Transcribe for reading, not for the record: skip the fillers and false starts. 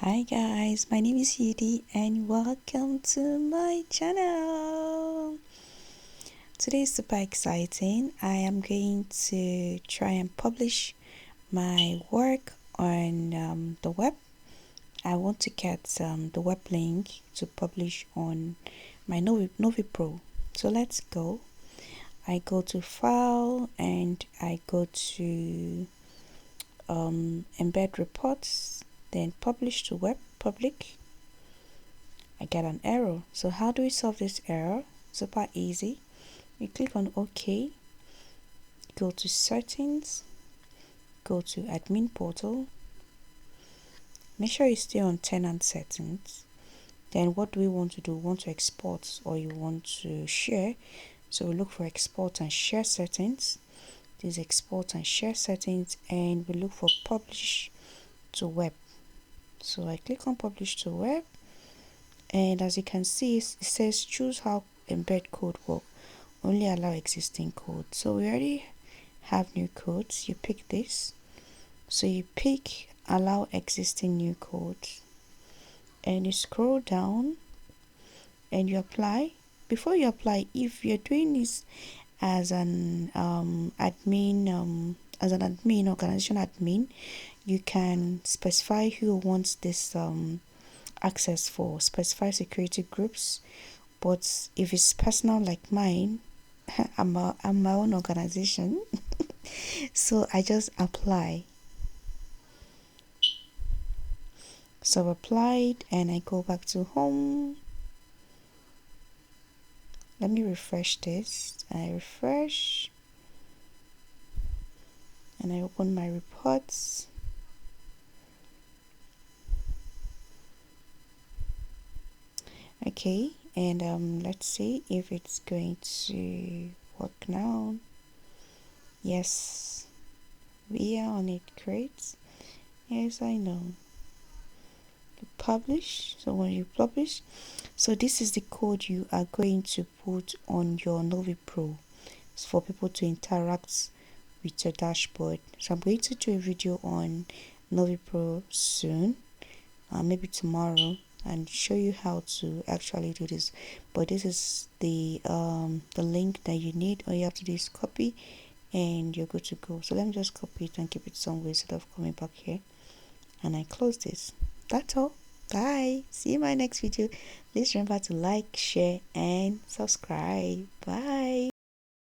Hi guys, my name is Yudi and welcome to my channel. Today is super exciting. I am going to try and publish my work on the web. I want to get the web link to publish on my Novi Pro. So let's go. I go to file and I go to embed reports, then publish to web public. I get an error. So how do we solve this error? Super easy. You click on OK, go to settings, go to admin portal, make sure you stay on tenant settings. Then what do we want to do? We want to export or you want to share. So we look for export and share settings. This export and share settings, and we look for publish to web. So I click on publish to web, and as you can see, it says choose how embed code work. Only allow existing code. So we already have new codes. You pick this. So you pick allow existing new codes, and you scroll down and you apply. Before you apply, if you're doing this as an admin, organization admin, you can specify who wants this access for, specify security groups. But if it's personal like mine, I'm my own organization, so I just apply. So I've applied and I go back to home. Let me refresh this. I refresh and I open my reports. Okay, and let's see if it's going to work now. Yes, we are on it. Great. Yes, I know. Publish. So when you publish, so this is the code you are going to put on your Novi Pro. It's for people to interact with your dashboard. So I'm going to do a video on Novi Pro soon, maybe tomorrow, and show you how to actually do this. But this is the link that you need. All you have to do is copy and you're good to go. So let me just copy it and keep it somewhere instead of coming back here, and I close this. That's all. Bye. See you in my next video. Please remember to like, share and subscribe. Bye.